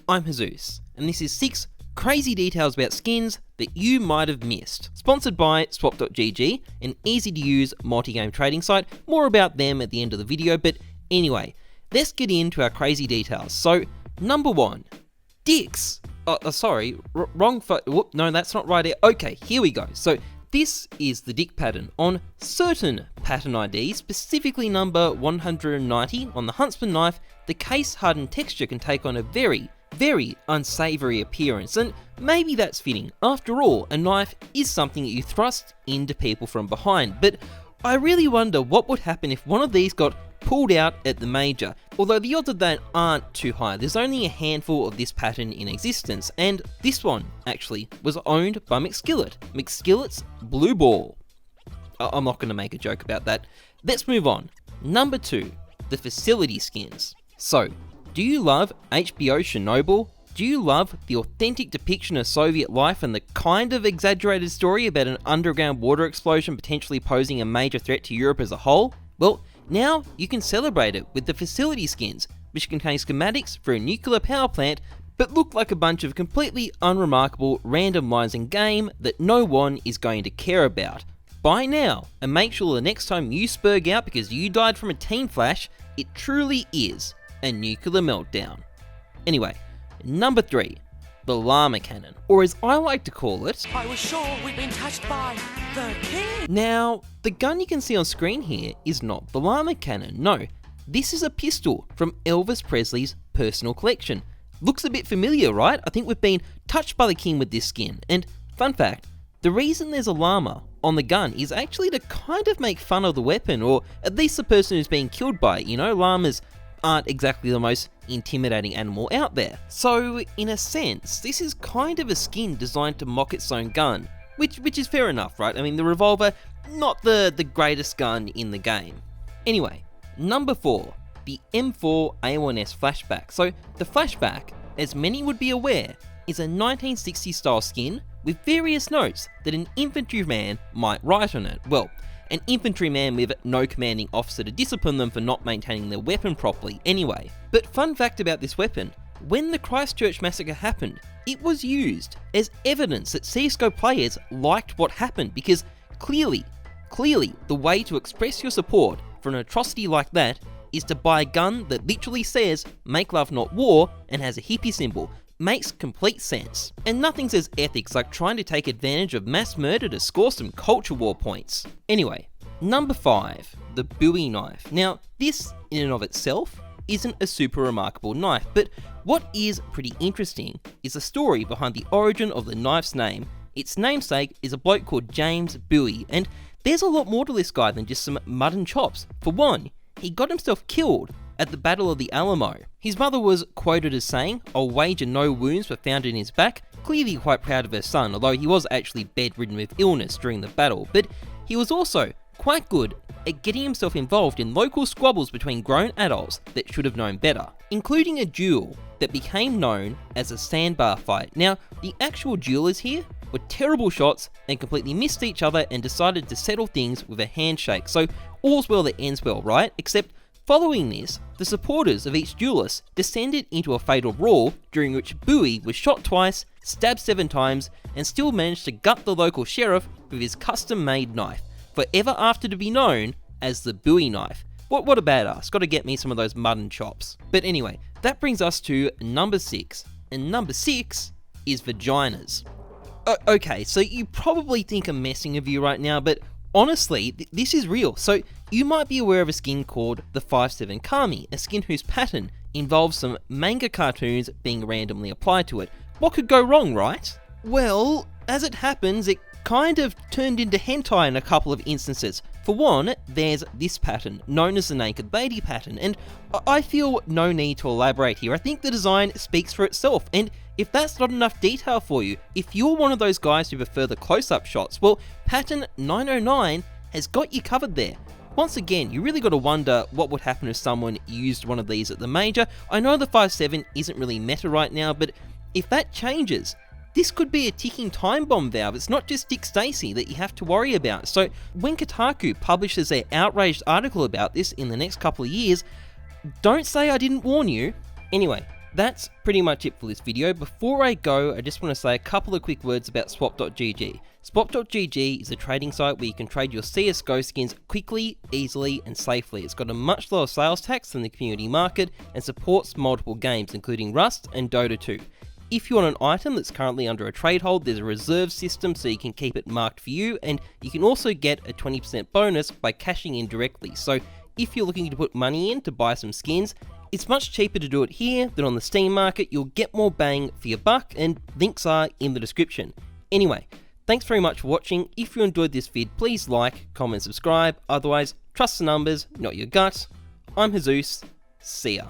I'm Jesus, and this is 6 crazy details about skins that you might have missed. Sponsored by Swap.gg, an easy to use multi-game trading site. More about them at the end of the video, but anyway, let's get into our crazy details. So, number 1, dicks. Wrong whoop, no, that's not right. Okay, here we go. So, this is the dick pattern on certain pattern IDs, specifically number 190 on the Huntsman knife. The case-hardened texture can take on a very unsavoury appearance, and maybe that's fitting. After all, a knife is something that you thrust into people from behind, but I really wonder what would happen if one of these got pulled out at the major, although the odds of that aren't too high. There's only a handful of this pattern in existence, and this one, actually, was owned by McSkillet. McSkillet's Blue Ball. I'm not going to make a joke about that. Let's move on. Number 2, the facility skins. So, do you love HBO Chernobyl? Do you love the authentic depiction of Soviet life and the kind of exaggerated story about an underground water explosion potentially posing a major threat to Europe as a whole? Well, now you can celebrate it with the facility skins, which contain schematics for a nuclear power plant but look like a bunch of completely unremarkable randomising game that no one is going to care about. Buy now and make sure the next time you spurg out because you died from a team flash, it truly is a nuclear meltdown. Anyway, number 3, the llama cannon, or as I like to call it, I was sure we'd been touched by the king. Now, the gun you can see on screen here is not the llama cannon, no. This is a pistol from Elvis Presley's personal collection. Looks a bit familiar, right? I think we've been touched by the king with this skin. And fun fact, the reason there's a llama on the gun is actually to kind of make fun of the weapon, or at least the person who's being killed by it. You know, llamas aren't exactly the most intimidating animal out there. So, in a sense, this is kind of a skin designed to mock its own gun, which is fair enough, right? I mean, the revolver, not the greatest gun in the game. Anyway, number 4, the M4A1S flashback. So, the flashback, as many would be aware, is a 1960s style skin with various notes that an infantryman might write on it. Well, an infantryman with no commanding officer to discipline them for not maintaining their weapon properly anyway. But fun fact about this weapon, when the Christchurch massacre happened, it was used as evidence that CSGO players liked what happened, because clearly, the way to express your support for an atrocity like that is to buy a gun that literally says "Make love not war" and has a hippie symbol. Makes complete sense. And nothing says ethics like trying to take advantage of mass murder to score some culture war points. Anyway, number 5, the Bowie knife. Now, this in and of itself isn't a super remarkable knife, but what is pretty interesting is the story behind the origin of the knife's name. Its namesake is a bloke called James Bowie, and there's a lot more to this guy than just some mud and chops. For one, he got himself killed at the Battle of the Alamo. His mother was quoted as saying, "I'll wager no wounds were found in his back," clearly quite proud of her son, although he was actually bedridden with illness during the battle. But he was also quite good at getting himself involved in local squabbles between grown adults that should have known better, including a duel that became known as a sandbar fight. Now, the actual duelers here were terrible shots and completely missed each other and decided to settle things with a handshake. So all's well that ends well, right? Except following this, the supporters of each duelist descended into a fatal brawl during which Bowie was shot twice, stabbed 7 times, and still managed to gut the local sheriff with his custom-made knife, forever after to be known as the Bowie knife. What a badass, gotta get me some of those mud and chops. But anyway, that brings us to number 6, and number 6 is vaginas. Okay, so you probably think I'm messing with you right now, but honestly, this is real. So you might be aware of a skin called the 5-7 Kami, a skin whose pattern involves some manga cartoons being randomly applied to it. What could go wrong, right? Well, as it happens, it kind of turned into hentai in a couple of instances. For one, there's this pattern, known as the naked lady pattern, and I feel no need to elaborate here. I think the design speaks for itself, and if that's not enough detail for you, if you're one of those guys who prefer the close-up shots, well, pattern 909 has got you covered there. Once again, you really got to wonder what would happen if someone used one of these at the major. I know the 5-7 isn't really meta right now, but if that changes, this could be a ticking time bomb valve. It's not just Dick Stacy that you have to worry about. So when Kotaku publishes their outraged article about this in the next couple of years, don't say I didn't warn you. Anyway, That's pretty much it for this video. Before I go, I just want to say a couple of quick words about swap.gg. Swap.gg is a trading site where you can trade your CSGO skins quickly, easily and safely. It's got a much lower sales tax than the community market and supports multiple games including Rust and Dota 2. If you want an item that's currently under a trade hold, there's a reserve system so you can keep it marked for you, and you can also get a 20% bonus by cashing in directly. So if you're looking to put money in to buy some skins, it's much cheaper to do it here than on the Steam market. You'll get more bang for your buck, and links are in the description. Anyway, thanks very much for watching. If you enjoyed this vid, please like, comment, subscribe. Otherwise, trust the numbers, not your gut. I'm Jesus. See ya.